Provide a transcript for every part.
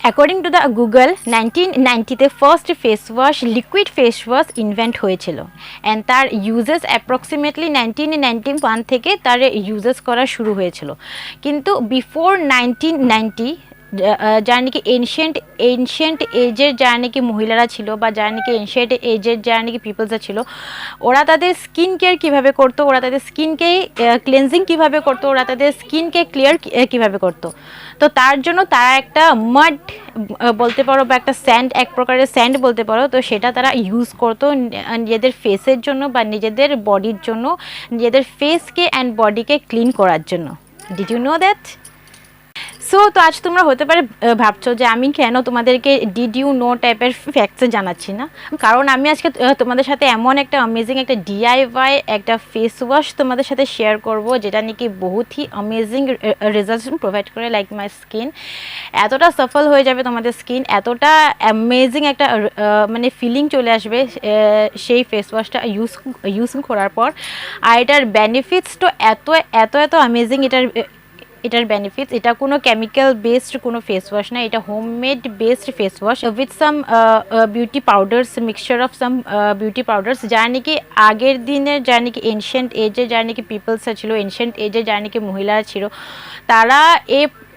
According to the Google 1990-তে first face wash liquid face wash invent হয়েছিল and তার uses approximately 1991 থেকে তার ইউজেস করা শুরু হয়েছিল। কিন্তু বিফোর 1990 যারা নাকি এনশিয়েন্ট এজের যারা নাকি মহিলারা ছিল বা যারা নাকি এনশিয়েন্ট এজের যারা নাকি পিপলসরা ছিল, ওরা তাদের স্কিন কেয়ার কীভাবে করতো, ওরা তাদের স্কিনকে ক্লেনজিং কীভাবে করতো, ওরা তাদের স্কিনকে ক্লিয়ার কীভাবে করতো। তো তার জন্য তারা একটা মাড বলতে পারো বা একটা স্যান্ড, এক প্রকারের স্যান্ড বলতে পারো, তো সেটা তারা ইউজ করতো নিজেদের ফেসের জন্য বা নিজেদের বডির জন্য, নিজেদের ফেসকে অ্যান্ড বডিকে ক্লিন করার জন্য। Did you know that? So তো আজ তোমরা হতে পারে ভাবছো যে আমি কেন তোমাদেরকে ডিড ইউ নো টাইপের ফ্যাক্টস জানাচ্ছি না, কারণ আমি আজকে তোমাদের সাথে এমন একটা অ্যামেজিং একটা ডিআইওয়াই একটা ফেস ওয়াশ তোমাদের সাথে শেয়ার করব, যেটা নাকি বহুতই অ্যামেজিং রেজাল্টস প্রোভাইড করে। লাইক মাই স্কিন এতটা সফল হয়ে যাবে, তোমাদের স্কিন এতটা অ্যামেজিং একটা মানে ফিলিং চলে আসবে সেই ফেস ওয়াশটা ইউজ করার পর। আর এটার বেনিফিটস তো এত এত এত অ্যামেজিং, এটার বেনিফিটস, এটা কোনো কেমিক্যাল বেসড কোনো ফেস ওয়াশ না, এটা homemade based face wash with some beauty powders, mixture of some beauty powders, যারা নাকি আগের দিনের যারা নাকি এনশিয়েন্ট এজে যারা নাকি পিপলসরা ছিল, এনশিয়েন্ট এজে যারা নাকি মহিলারা ছিল, তারা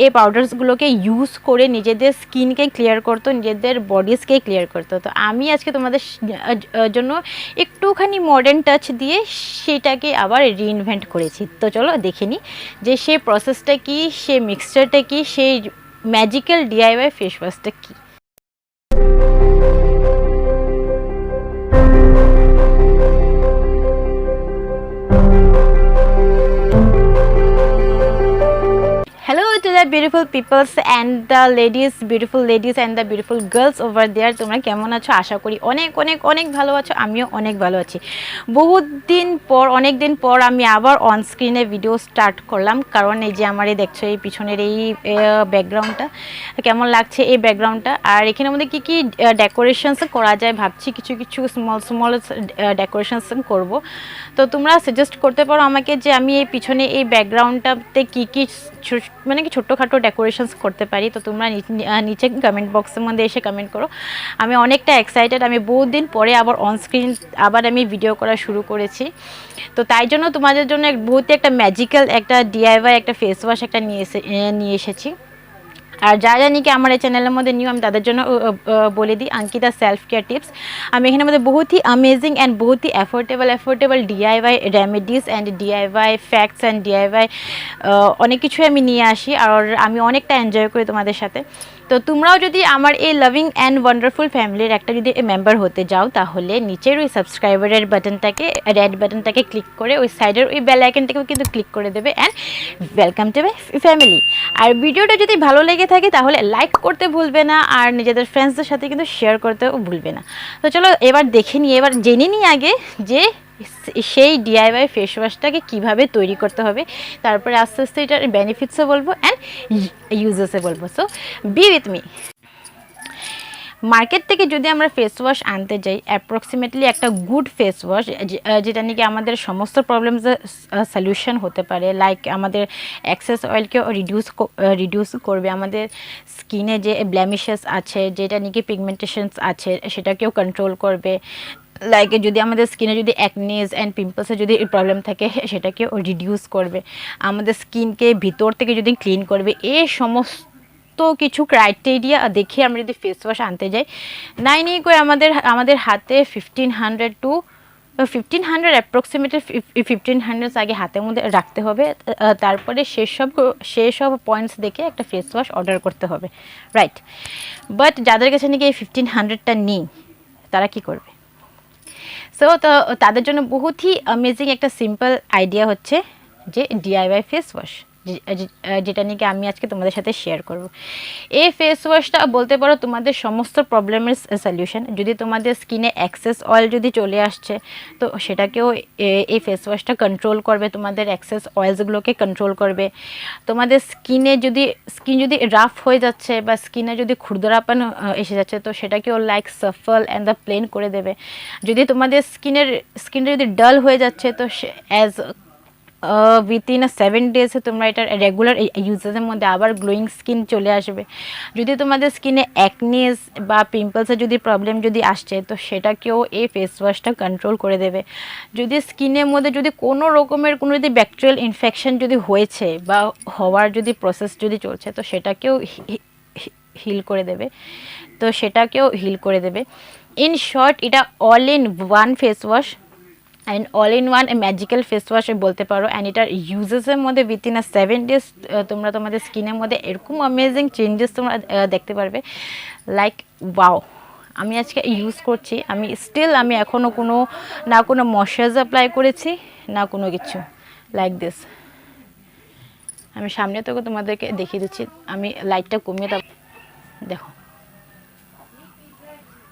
এই পাউডার্সগুলোকে ইউজ করে নিজেদের স্কিনকে ক্লিয়ার করতো, নিজেদের বডিজকে ক্লিয়ার করতো। তো আমি আজকে তোমাদের জন্য একটুখানি মডার্ন টাচ দিয়ে সেটাকে আবার রিইনভেন্ট করেছি। তো চলো দেখে নিই যে সেই প্রসেসটা কি, সেই মিক্সচারটা কি, সেই ম্যাজিক্যাল ডিআইওয়াই ফেস ওয়াশটা কী। Hello to the beautiful peoples and the ladies, beautiful ladies and the beautiful girls over there. তোমরা কেমন আছো? আশা করি অনেক অনেক অনেক ভালো আছো, আমিও অনেক ভালো আছি। অনেক দিন পর আমি আবার অন স্ক্রিনে ভিডিও স্টার্ট করলাম, কারণ এই যে আমার এই দেখছো এই পিছনের এই ব্যাকগ্রাউন্ডটা কেমন লাগছে, এই ব্যাকগ্রাউন্ডটা। আর এখানের মধ্যে কী কী ডেকোরেশনস করা যায় ভাবছি, কিছু কিছু স্মল ডেকোরেশনস করব। তো তোমরা সাজেস্ট করতে পারো আমাকে যে আমি এই পিছনে এই ব্যাকগ্রাউন্ডটাতে কী কী মানে কি ছোট্টখাটো ডেকোরেশনস করতে পারি। তো তোমরা নিচে কমেন্ট বক্সের মধ্যে এসে কমেন্ট করো। আমি অনেকটা এক্সাইটেড, আমি বহুত দিন পরে আবার অন স্ক্রিন আবার আমি ভিডিও করা শুরু করেছি। তো তাই জন্য তোমাদের জন্য বহুত একটা ম্যাজিক্যাল একটা ডিআইওয়াই একটা ফেস ওয়াশ একটা নিয়ে এসেছি। আর যা জানি কি আমার এই চ্যানেলের মধ্যে নিউ, আমি তাদের জন্য বলে দিই অঙ্কিতা সেলফ কেয়ার টিপস। আমি এখানের মধ্যে বহুত ही अमेजिंग অ্যান্ড বহুত ही affordable DIY remedies and DIY facts and DIY অনেক কিছুই আমি নিয়ে আসি, আর আমি অনেকটা এনজয় করি তোমাদের সাথে। তো তোমরাও যদি আমার এই লাভিং অ্যান্ড ওয়ান্ডারফুল ফ্যামিলির একটা যদি মেম্বার হতে যাও, তাহলে নিচের ওই সাবস্ক্রাইবারের বাটনটাকে, রেড বাটনটাকে ক্লিক করে ওই সাইডের ওই বেল আইকনটাকেও কিন্তু ক্লিক করে দেবে and welcome to my family. আর ভিডিওটা যদি ভালো লেগে থাকে তাহলে লাইক করতে ভুলবে না, আর নিজেদের ফ্রেন্ডসদের সাথে কিন্তু শেয়ার করতেও ভুলবে না। তো চলো এবার দেখে নিই, এবার জেনে নিই আগে যে সেই ডিআইওয়াই ফেস ওয়াশটাকে কীভাবে তৈরি করতে হবে, তারপরে আস্তে আস্তে এটার বেনিফিটসও বলবো অ্যান্ড ইউজেসও বলবো। So B with me. Market থেকে যদি আমরা ফেস ওয়াশ আনতে যাই, অ্যাপ্রক্সিমেটলি একটা গুড ফেস ওয়াশ যেটা নাকি আমাদের সমস্ত প্রবলেমসের সলিউশন হতে পারে, লাইক আমাদের এক্সেস অয়েলকে রিডিউস করবে, আমাদের স্কিনে যে ব্লেমিশেস আছে, যেটা নাকি পিগমেন্টেশনস আছে সেটাকেও কন্ট্রোল করবে, লাইক যদি আমাদের স্কিনে যদি অ্যাকনেস অ্যান্ড পিম্পলসের যদি প্রবলেম থাকে সেটাকেও রিডিউস করবে, আমাদের স্কিনকে ভিতর থেকে যদি ক্লিন করবে। এই সমস্ত কিছু ক্রাইটেরিয়া দেখে আমরা যদি ফেস ওয়াশ আনতে যাই, নাই করে আমাদের হাতে 1500 অ্যাপ্রক্সিমেটলি 1500 আগে হাতের মধ্যে রাখতে হবে। তারপরে সেসব পয়েন্টস দেখে একটা ফেস ওয়াশ অর্ডার করতে হবে, রাইট? বাট যাদের কাছে নাকি এই 1500টা নেই, তারা কি করবে? সো তো তাদের জন্য বহুত ही अमेजिंग একটা সিম্পল আইডিয়া হচ্ছে যে ডিআইওয়াই ফেস ওয়াশ, যেটা নাকি আমি আজকে তোমাদের সাথে শেয়ার করব। এই ফেস ওয়াশটা বলতে পারো তোমাদের সমস্ত প্রবলেমের সলিউশন। যদি তোমাদের স্কিনে এক্সেস অয়েল যদি চলে আসছে, তো সেটাকেও এই ফেস ওয়াশটা কন্ট্রোল করবে, তোমাদের এক্সেস অয়েলসগুলোকে কন্ট্রোল করবে। তোমাদের স্কিন যদি রাফ হয়ে যাচ্ছে বা স্কিনে যদি খুরদরাপন এসে যাচ্ছে, তো সেটাকেও like shuffle and the plain করে দেবে। যদি তোমাদের স্কিনটা যদি ডাল হয়ে যাচ্ছে, তো উইথিন 7 ডেজে তোমরা এটা রেগুলার ইউজেসের মধ্যে আবার গ্লোয়িং স্কিন চলে আসবে। যদি তোমাদের স্কিনে অ্যাকনেস বা পিম্পলসের যদি প্রবলেম যদি আসছে, তো সেটাকেও এই ফেস ওয়াশটা কন্ট্রোল করে দেবে। যদি স্কিনের মধ্যে যদি কোনো রকমের কোনো যদি ব্যাকটেরিয়াল ইনফেকশন যদি হয়েছে বা হওয়ার যদি প্রসেস যদি চলছে, তো সেটাকেও হিল করে দেবে। ইন শর্ট, এটা all in one face wash and all in one magical face wash বলতে পারো। অ্যান্ড এটার ইউজেসের মধ্যে উইথিন 7 ডেজ তোমরা তোমাদের স্কিনের মধ্যে এরকম অ্যামেজিং চেঞ্জেস তোমরা দেখতে পারবে। লাইক ওয়াও, আমি আজকে ইউজ করছি, আমি এখনও কোনো ময়শ্চারাইজার অ্যাপ্লাই করেছি, না কোনো কিছু। লাইক দিস, আমি সামনে থেকে তোমাদেরকে দেখিয়ে দিচ্ছি। আমি লাইটটা কমিয়ে দেখো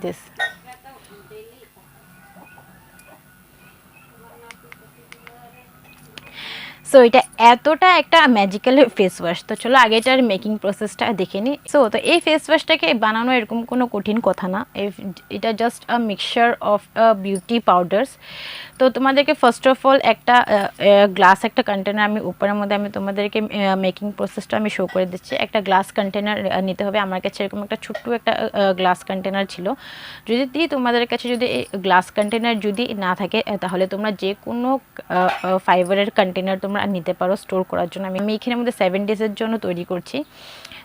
দিস। সো এটা এতটা একটা ম্যাজিক্যাল ফেস ওয়াশ। তো চলো আগে এটার মেকিং প্রসেসটা দেখে নিই। তো এই ফেস ওয়াশটাকে বানানো এরকম কোনো কঠিন কথা না। এটা just a mixture of beauty powders. তো তোমাদেরকে ফার্স্ট অফ অল একটা গ্লাস একটা কন্টেনার আমি উপরের মধ্যে আমি তোমাদেরকে মেকিং প্রসেসটা আমি শো করে দিচ্ছি। একটা গ্লাস কন্টেনার নিতে হবে। আমার কাছে এরকম একটা ছোট্ট একটা গ্লাস কন্টেনার ছিল। যদি তোমাদের কাছে যদি এই গ্লাস কন্টেনার যদি না থাকে, তাহলে তোমরা যে কোনো ফাইবারের কন্টেনার তোমরা নিতে পারো স্টোর করার জন্য। আমি এখানের মধ্যে 7 ডেজের জন্য তৈরি করছি।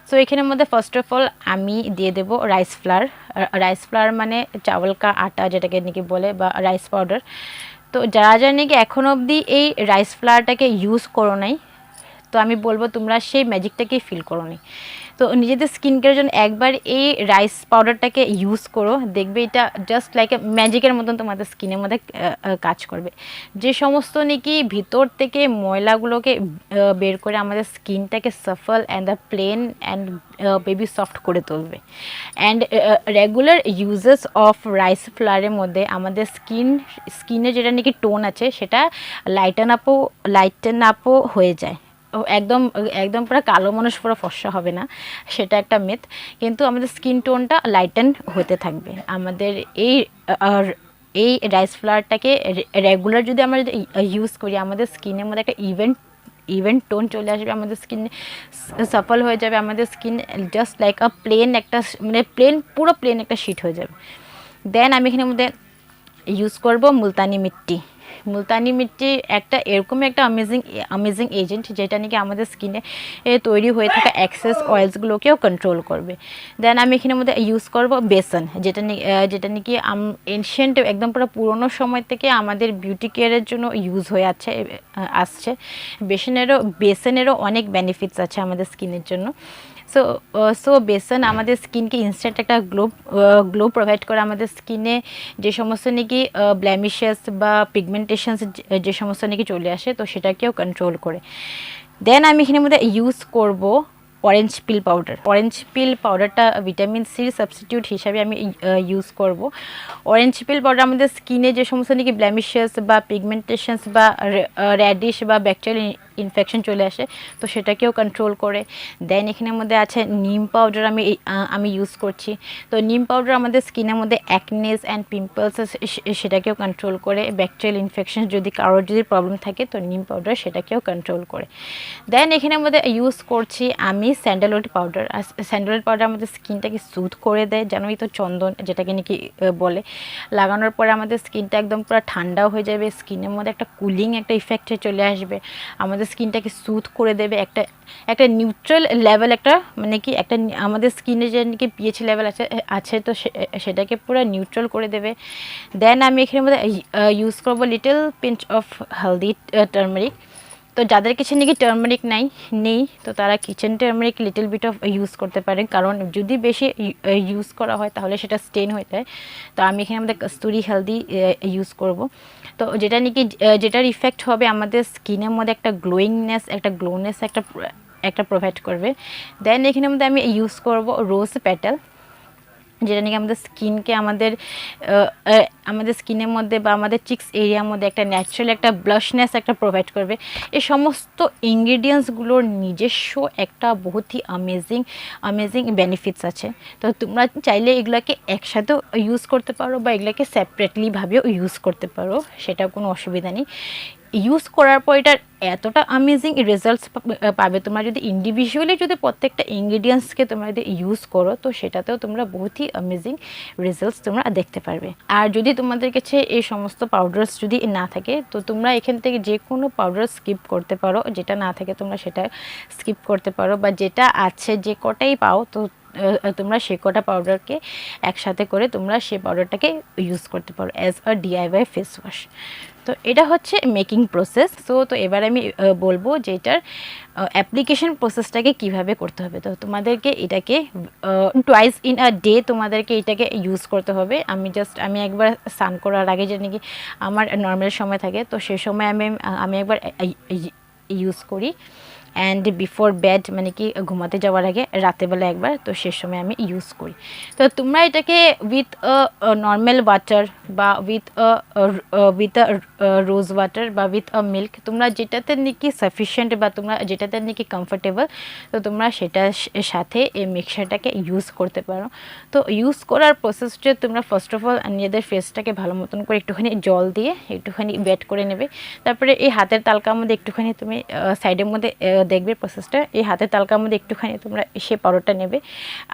সো এখানের মধ্যে ফার্স্ট অফ অল আমি দিয়ে দেবো রাইস ফ্লাওয়ার মানে চাওয়াল কা আটা যেটাকে নাকি বলে, বা রাইস পাউডার। তো যারা নাকি এখনও অবধি এই রাইস ফ্লাওয়ারটাকে ইউজ করো নাই, তো আমি বলবো তোমরা সেই ম্যাজিকটাকেই ফিল করো নি। তো নিজেদের স্কিন কেয়ারের জন্য একবার এই রাইস পাউডারটাকে ইউজ করো, দেখবে এটা জাস্ট লাইক এ ম্যাজিকের মতন তোমাদের স্কিনের মধ্যে কাজ করবে। যে সমস্ত নাকি ভিতর থেকে ময়লাগুলোকে বের করে আমাদের স্কিনটাকে সাফল and the plain and baby soft করে তুলবে। And regular uses of rice ফ্লাওয়ারের মধ্যে আমাদের স্কিনে যেটা নাকি টোন আছে সেটা লাইটেন আপও হয়ে যায়। একদম একদম পুরো কালো মানুষ পুরো ফর্সা হবে না, সেটা একটা মিথ। কিন্তু আমাদের স্কিন টোনটা লাইটেন হতে থাকবে। আমাদের এই রাইস ফ্লাওয়ারটাকে রেগুলার যদি আমরা ইউজ করি, আমাদের স্কিনের মধ্যে একটা ইভেন্ট টোন চলে আসবে, আমাদের স্কিন সফল হয়ে যাবে, আমাদের skin just like a plain একটা মানে পুরো প্লেন একটা শিট হয়ে যাবে। দেন আমি এখানের মধ্যে ইউজ করব মুলতানি মিট্টি একটা এরকমই একটা অ্যামেজিং এজেন্ট, যেটা নাকি আমাদের স্কিনে তৈরি হয়ে থাকা এক্সেস অয়েলসগুলোকেও কন্ট্রোল করবে। দেন আমি এখানের মধ্যে ইউজ করব বেসন, যেটা নাকি এনশিয়েন্ট একদম পুরো পুরোনো সময় থেকে আমাদের বিউটি কেয়ারের জন্য ইউজ হয়ে আসছে। বেসনেরও অনেক বেনিফিটস আছে আমাদের স্কিনের জন্য। সো বেসন আমাদের স্কিনকে ইনস্ট্যান্ট একটা গ্লো প্রোভাইড করে। আমাদের স্কিনে যে সমস্ত নাকি ব্ল্যামিশেস বা পিগমেন্টেশনস যে সমস্ত নাকি চলে আসে, তো সেটাকেও কন্ট্রোল করে। দেন আমি এখানের মধ্যে ইউজ করব অরেঞ্জ পিল পাউডারটা ভিটামিন সির সাবস্টিটিউট হিসাবে আমি ইউজ করব। অরেঞ্জ পিল পাউডার আমাদের স্কিনে যে সমস্ত নাকি ব্ল্যামিশেস বা পিগমেন্টেশনস বা র্যাডিশ বা ব্যাকটেরিয়াল ইনফেকশন চলে আসে, তো সেটাকেও কন্ট্রোল করে। দেন এখানের মধ্যে আছে নিম পাউডার আমি ইউজ করছি। তো নিম পাউডার আমাদের স্কিনের মধ্যে অ্যাকনেস অ্যান্ড পিম্পলস সেটাকেও কন্ট্রোল করে। ব্যাকটেরিয়াল ইনফেকশন যদি কারোর যদি প্রবলেম থাকে, তো নিম পাউডার সেটাকেও কন্ট্রোল করে। দেন এখানের মধ্যে ইউজ করছি আমি স্যান্ডালউড পাউডার। আর স্যান্ডালউড পাউডার আমাদের স্কিনটাকে সুথ করে দেয়, জানোই তো, চন্দন যেটাকে নাকি বলে। লাগানোর পরে আমাদের স্কিনটা একদম পুরো ঠান্ডাও হয়ে যাবে, স্কিনের মধ্যে একটা কুলিং একটা ইফেক্টে চলে আসবে, আমাদের স্কিনটাকে সুথ করে দেবে। একটা নিউট্রাল লেভেল একটা মানে কি একটা আমাদের স্কিনে যে নাকি পিএইচ লেভেল আছে, তো সেটাকে পুরো নিউট্রাল করে দেবে। দেন আমি এখানের মধ্যে ইউজ করবো little pinch of haldi turmeric. তো যাদের কাছে নাকি টার্মারিক নেই, তো তারা kitchen turmeric little bit of use করতে পারেন, কারণ যদি বেশি ইউজ করা হয় তাহলে সেটা স্টেন হয়ে যায়। তো আমি এখানে আমাদের কস্তুরি হেলদি ইউজ করব। তো যেটার ইফেক্ট হবে আমাদের স্কিনের মধ্যে একটা গ্লোয়িংনেস একটা প্রোভাইড করবে। দেন এখানের মধ্যে আমি ইউজ করব রোজ পেটাল, যেটা নাকি আমাদের স্কিনের মধ্যে বা আমাদের চিক্স এরিয়ার মধ্যে একটা ন্যাচারাল একটা ব্লাশনেস একটা প্রোভাইড করবে। এই সমস্ত ইনগ্রিডিয়েন্টসগুলোর নিজস্ব একটা বহুতই অ্যামেজিং বেনিফিটস আছে। তো তোমরা চাইলে এগুলোকে একসাথেও ইউজ করতে পারো বা এগুলোকে সেপারেটলিভাবেও ইউজ করতে পারো, সেটা কোনো অসুবিধা নেই। ইউজ করার পর এটার এতটা অ্যামেজিং রেজাল্টস পাবে তোমরা যদি ইন্ডিভিজুয়ালি যদি প্রত্যেকটা ইনগ্রিডিয়েন্টসকে তোমরা যদি ইউজ করো, তো সেটাতেও তোমরা বহুতই অ্যামেজিং রেজাল্টস তোমরা দেখতে পারবে। আর যদি তোমাদের কাছে এই সমস্ত পাউডার্স যদি না থাকে, তো তোমরা এখান থেকে যে কোনো পাউডার স্কিপ করতে পারো, যেটা না থাকে তোমরা সেটা স্কিপ করতে পারো, বা যেটা আছে যে কটাই পাও তো তোমরা সে কটা পাউডারকে একসাথে করে তোমরা সেই পাউডারটাকে ইউজ করতে পারো as a DIY face wash. তো এটা হচ্ছে মেকিং প্রসেস। তো এবার আমি বলবো যে এটার অ্যাপ্লিকেশন প্রসেসটাকে কিভাবে করতে হবে। তো তোমাদেরকে এটাকে টুয়াইস ইন আ ডে তোমাদেরকে এটাকে ইউজ করতে হবে। আমি একবার স্নান করার আগে যে নাকি আমার নর্মাল সময় থাকে, তো সেই সময় আমি একবার ইউজ করি, অ্যান্ড বিফোর বেড মানে কি ঘুমাতে যাওয়ার আগে রাতেবেলা একবার, তো সে সময় আমি ইউজ করি। তো তোমরা এটাকে উইথ নর্মাল ওয়াটার বা উইথ রোজ ওয়াটার বা উইথ মিল্ক, তোমরা যেটাতে নাকি সাফিসিয়েন্ট বা তোমরা যেটাতে নাকি কমফোর্টেবল, তো তোমরা সেটার সাথে এই মিক্সারটাকে ইউজ করতে পারো। তো ইউজ করার প্রসেসটা তোমরা ফার্স্ট অফ অল নিজেদের ফেসটাকে ভালো মতন করে একটুখানি জল দিয়ে একটুখানি ওয়েট করে নেবে। তারপরে এই হাতের তালকার মধ্যে একটুখানি তুমি সাইডের মধ্যে দেখবে প্রসেসটা, এই হাতের তালকার মধ্যে একটুখানি তোমরা সে পাউডারটা নেবে,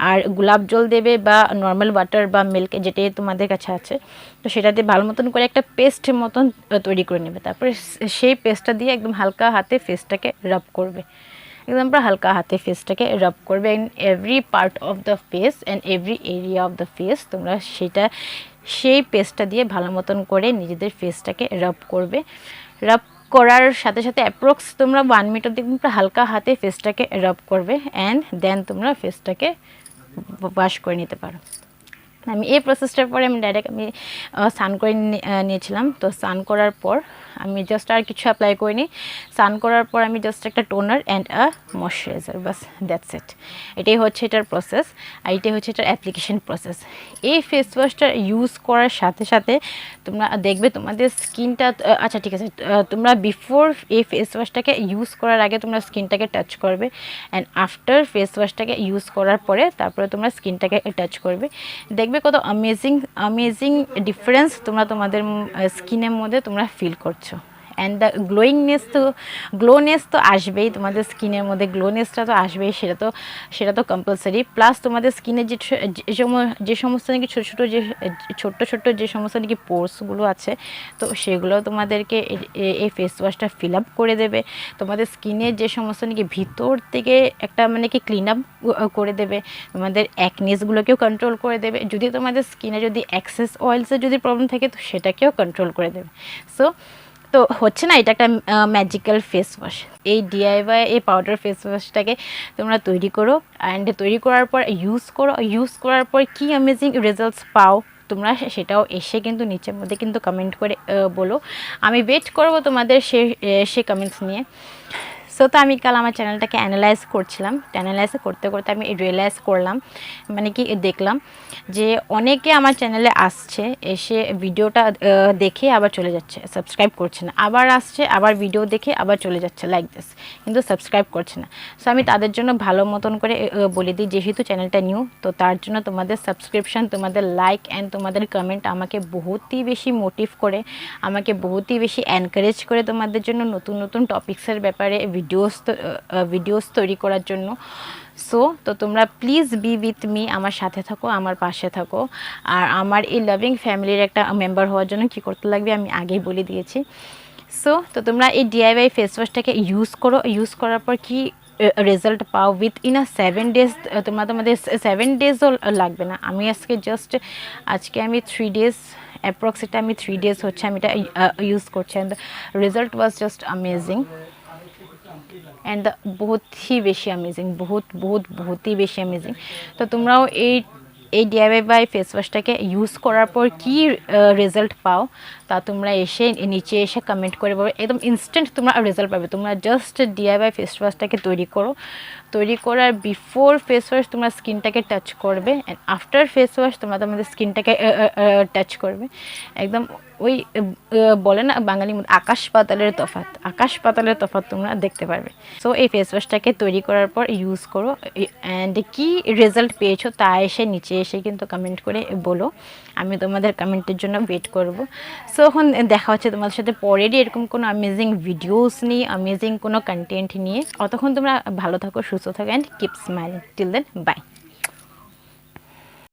আর গোলাপ জল দেবে বা নর্মাল ওয়াটার বা মিল্ক যেটাই তোমাদের কাছে আছে, তো সেটাতে ভালো মতন করে একটা পেস্ট মতন তৈরি করে নেবে। তারপরে সেই পেস্টটা দিয়ে একদম হালকা হাতে ফেসটাকে রাব করবে, একদম পুরো হালকা হাতে ফেসটাকে রাব করবে in every part of the face and every area of the face. তোমরা সেই পেস্টটা দিয়ে ভালো মতন করে নিজেদের ফেসটাকে রাব করবে। রাব করার সাথে সাথে অ্যাপ্রক্স তোমরা 1 মিনিট অব্দি পুরো হালকা হাতে ফেসটাকে রাব করবে, অ্যান্ড দেন তোমরা ফেসটাকে ওয়াশ করে নিতে পারো। আমি এই প্রসেসটার পরে আমি ডাইরেক্ট স্নান করে নিয়েছিলাম। তো স্নান করার পর আমি জাস্ট আর কিছু অ্যাপ্লাই করিনি। স্নান করার পর আমি জাস্ট একটা toner and a moisturiser, bus that's it. এটাই হচ্ছে এটার প্রসেস, আর এটাই হচ্ছে এটার অ্যাপ্লিকেশন প্রসেস। এই ফেস ওয়াশটা ইউজ করার সাথে সাথে তোমরা দেখবে তোমাদের স্কিনটা, আচ্ছা ঠিক আছে, তোমরা বিফোর এই ফেস ওয়াশটাকে ইউজ করার আগে তোমরা স্কিনটাকে টাচ করবে, অ্যান্ড আফটার ফেস ওয়াশটাকে ইউজ করার পরে তারপরে তোমরা স্কিনটাকে টাচ করবে। দেখবে কত অ্যামেজিং ডিফারেন্স তোমরা তোমাদের স্কিনের মধ্যে তোমরা ফিল করছো। অ্যান্ড দ্য গ্লোনেস তো আসবেই, তোমাদের স্কিনের মধ্যে গ্লোনেসটা তো আসবেই, সেটা তো কম্পালসারি। প্লাস তোমাদের স্কিনে যে সমস্ত নাকি ছোট্ট যে সমস্ত নাকি পোর্সগুলো আছে, তো সেগুলো তোমাদেরকে এই ফেস ওয়াশটা ফিল আপ করে দেবে। তোমাদের স্কিনের যে সমস্ত নাকি ভিতর থেকে একটা মানে কি ক্লিন আপ করে দেবে, তোমাদের অ্যাকনেসগুলোকেও কন্ট্রোল করে দেবে। যদি তোমাদের স্কিনে যদি এক্সেস অয়েলসের যদি প্রবলেম থাকে, তো সেটাকেও কন্ট্রোল করে দেবে। তো হচ্ছে না, এটা একটা ম্যাজিক্যাল ফেস ওয়াশ। এই ডিআইওয়াই এই পাউডার ফেস ওয়াশটাকে তোমরা তৈরি করো, অ্যান্ড তৈরি করার পর ইউজ করার পর কী অ্যামেজিং রেজাল্টস পাও তোমরা, সেটাও এসে কিন্তু নিচের মধ্যে কিন্তু কমেন্ট করে বলো। আমি ওয়েট করবো তোমাদের সে কমেন্টস নিয়ে। তো আমি কাল আমার চ্যানেলটাকে অ্যানালাইজ করছিলাম, অ্যানালাইজ করতে করতে আমি রিয়েলাইজ করলাম, মানে কি দেখলাম যে অনেকে আমার চ্যানেলে আসছে, এসে ভিডিওটা দেখে আবার চলে যাচ্ছে, সাবস্ক্রাইব করছে না, আবার আসছে, আবার ভিডিও দেখে আবার চলে যাচ্ছে লাইক দিস, কিন্তু সাবস্ক্রাইব করছে না। সো আমি তাদের জন্য ভালো মতন করে বলে দিই, যেহেতু চ্যানেলটা নিউ, তো তার জন্য তোমাদের সাবস্ক্রিপশান, তোমাদের লাইক অ্যান্ড তোমাদের কমেন্ট আমাকে বহুতই বেশি মোটিভ করে, আমাকে বহুতই বেশি এনকারেজ করে তোমাদের জন্য নতুন নতুন টপিক্সের ব্যাপারে ভিডিওস তৈরি করার জন্য। তো তোমরা প্লিজ বি উইথ মি, আমার সাথে থাকো, আমার পাশে থাকো। আর আমার এই লাভিং ফ্যামিলির একটা মেম্বার হওয়ার জন্য কী করতে লাগবে আমি আগেই বলে দিয়েছি। তো তোমরা এই ডিআইওয়াই ফেস ওয়াশটাকে ইউজ করো, ইউজ করার পর কি রেজাল্ট পাও উইথ ইন 7 ডেজ। তোমাদের 7 ডেজও লাগবে না। আমি আজকে আমি 3 ডেজ অ্যাপ্রক্স, এটা আমি 3 ডেজ হচ্ছে আমি এটা ইউজ করছি, and the result was just amazing and বহুত ही বেশি अमेजिंग, বহুত ही বেশি अमेजिंग। তো তোমরাও এই ডিআইওয়াই ফেস ওয়াশটাকে ইউজ করার পর কি রেজাল্ট পাও, তা তোমরা নিচে এসে কমেন্ট করে বলো। একদম ইনস্ট্যান্ট তোমরা রেজাল্ট পাবে। তোমরা জাস্ট ডিআইওয়াই ফেস ওয়াশটাকে তৈরি করো, তৈরি করার বিফোর ফেস ওয়াশ তোমরা স্কিনটাকে টাচ করবে, অ্যান্ড আফটার ফেস ওয়াশ তোমরা তোমাদের স্কিনটাকে টাচ করবে। একদম ওই বলে না বাঙালি আকাশ পাতালের তফাৎ, আকাশ পাতালের তফাৎ তোমরা দেখতে পারবে। সো এই ফেস ওয়াশটাকে তৈরি করার পর ইউজ করো, অ্যান্ড কী রেজাল্ট পেয়েছো তা এসে নিচে এসে কিন্তু কমেন্ট করে বলো, আমি তোমাদের কমেন্টের জন্য ওয়েট করব। সো এখন দেখা হচ্ছে তোমাদের সাথে পরেরই এরকম কোনো অ্যামেজিং ভিডিওস নিয়ে, অ্যামেজিং কোনো কন্টেন্ট নিয়ে। অতক্ষণ তোমরা ভালো থাকো, সুস্থ থাকো, and keep smiling. Till then, by.